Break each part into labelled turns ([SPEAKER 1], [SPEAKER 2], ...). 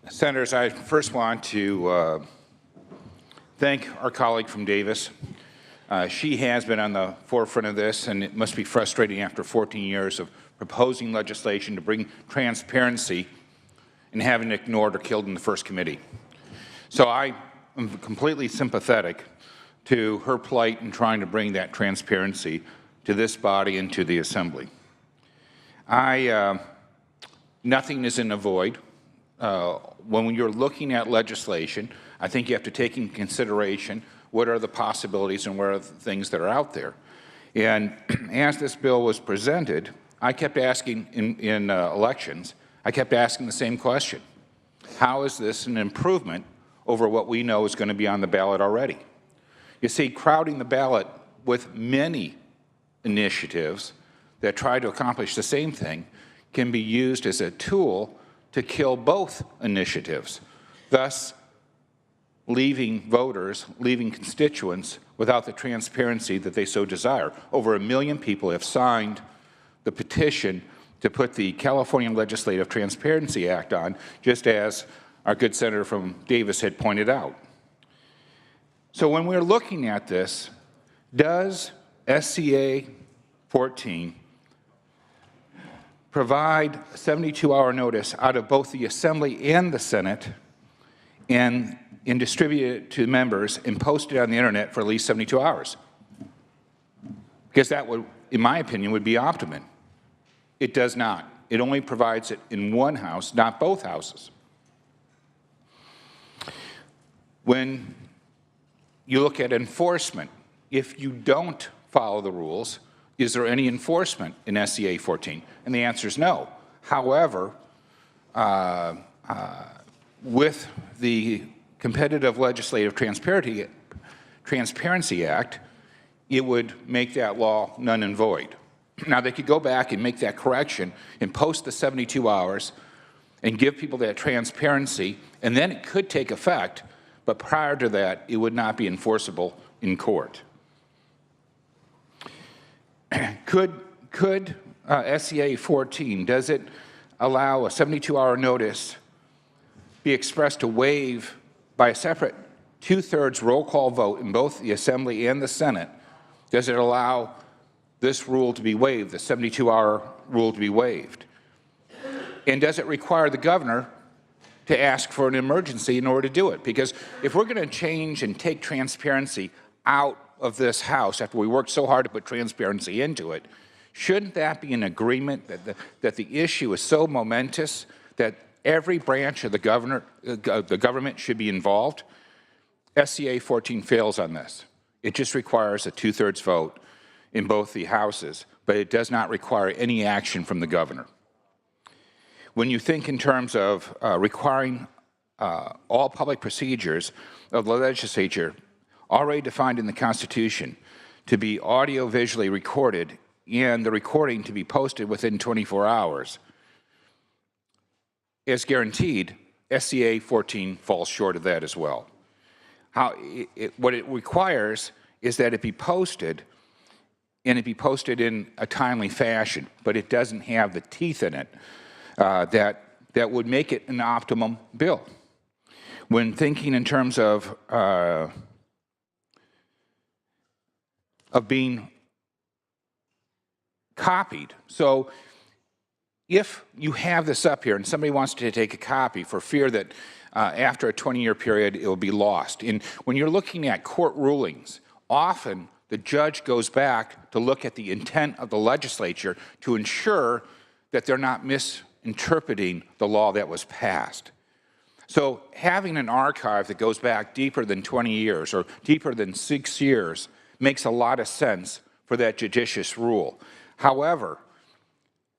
[SPEAKER 1] Senators, I first want to thank our colleague from Davis. She has been on the forefront of this, and it must be frustrating after 14 years of proposing legislation to bring transparency and having it ignored or killed in the first committee. So I am completely sympathetic to her plight in trying to bring that transparency to this body and to the Assembly. Nothing is in a void. When you're looking at legislation, I think you have to take into consideration what are the possibilities and what are the things that are out there. And as this bill was presented, I kept asking in elections, I kept asking the same question. How is this an improvement over what we know is going to be on the ballot already? You see, crowding the ballot with many initiatives that try to accomplish the same thing can be used as a tool to kill both initiatives, thus leaving voters, leaving constituents without the transparency that they so desire. Over 1 million people have signed the petition to put the California Legislative Transparency Act on, just as our good senator from Davis had pointed out. So when we're looking at this, does SCA14 provide a 72-hour notice out of both the Assembly and the Senate and distribute it to members and post it on the Internet for at least 72 hours? Because that would, in my opinion, would be optimum. It does not. It only provides it in one house, not both houses. When you look at enforcement, if you don't follow the rules, is there any enforcement in SCA14? And the answer is no. However, with the Competitive Legislative Transparency Act, it would make that law null and void. Now, they could go back and make that correction and post the 72 hours and give people that transparency, and then it could take effect, but prior to that, it would not be enforceable in court. Could SCA14, does it allow a 72-hour notice be expressed to waive by a separate 2/3 roll call vote in both the Assembly and the Senate? Does it allow this rule to be waived, the 72-hour rule to be waived? And does it require the governor to ask for an emergency in order to do it? Because if we're going to change and take transparency out of this House after we worked so hard to put transparency into it, shouldn't that be an agreement that the issue is so momentous that every branch of the government should be involved? SCA14 fails on this. It just requires a 2/3 vote in both the houses, but it does not require any action from the governor. When you think in terms of requiring all public procedures of the legislature already defined in the Constitution to be audio-visually recorded and the recording to be posted within 24 hours, as guaranteed, SCA14 falls short of that as well. What it requires is that it be posted, and it be posted in a timely fashion, but it doesn't have the teeth in it that would make it an optimum bill. When thinking in terms of being copied, so if you have this up here and somebody wants to take a copy for fear that after a 20-year period it will be lost, and when you're looking at court rulings, often the judge goes back to look at the intent of the legislature to ensure that they're not misinterpreting the law that was passed. So having an archive that goes back deeper than 20 years or deeper than 6 years makes a lot of sense for that judicious rule. However,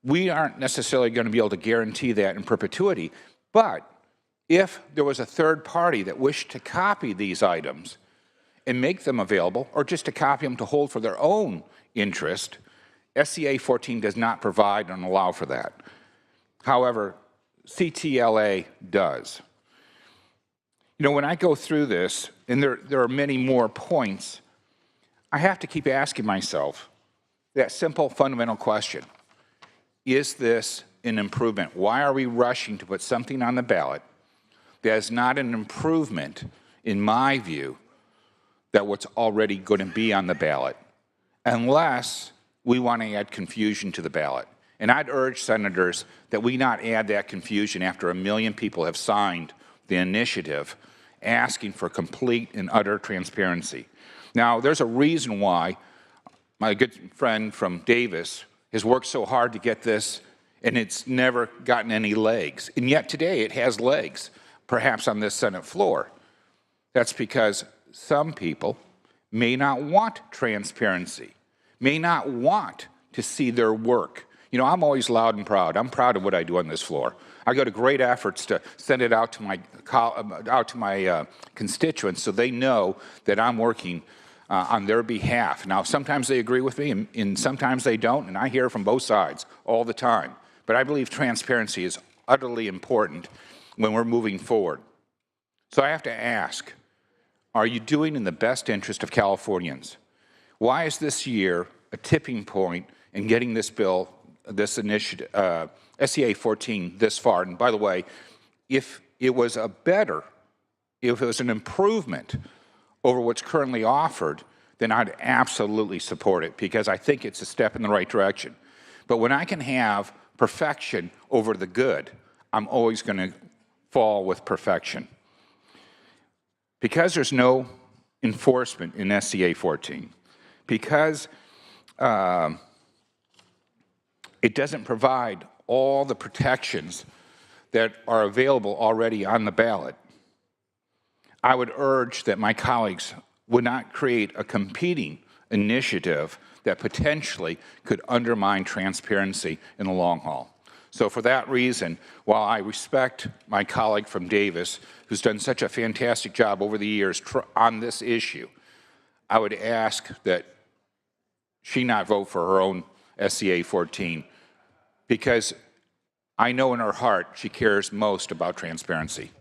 [SPEAKER 1] we aren't necessarily going to be able to guarantee that in perpetuity, but if there was a third party that wished to copy these items and make them available, or just to copy them to hold for their own interest, SCA14 does not provide and allow for that. However, CTLA does. You know, when I go through this, and there are many more points, I have to keep asking myself that simple fundamental question. Is this an improvement? Why are we rushing to put something on the ballot that is not an improvement, in my view, that what's already going to be on the ballot, unless we want to add confusion to the ballot. And I'd urge senators that we not add that confusion after 1 million people have signed the initiative asking for complete and utter transparency. Now, there's a reason why my good friend from Davis has worked so hard to get this, and it's never gotten any legs. And yet today it has legs, perhaps on this Senate floor. That's because some people may not want transparency, may not want to see their work. You know, I'm always loud and proud. I'm proud of what I do on this floor. I go to great efforts to send it out to my constituents so they know that I'm working on their behalf. Now, sometimes they agree with me, and sometimes they don't, and I hear from both sides all the time. But I believe transparency is utterly important when we're moving forward. So I have to ask, are you doing in the best interest of Californians? Why is this year a tipping point in getting this bill, this initiative, SCA14 this far? And by the way, if it was if it was an improvement over what's currently offered, then I'd absolutely support it because I think it's a step in the right direction. But when I can have perfection over the good, I'm always going to fall with perfection. Because there's no enforcement in SCA14, because it doesn't provide all the protections that are available already on the ballot, I would urge that my colleagues would not create a competing initiative that potentially could undermine transparency in the long haul. So for that reason, while I respect my colleague from Davis, who's done such a fantastic job over the years on this issue, I would ask that she not vote for her own SCA14, because I know in her heart she cares most about transparency.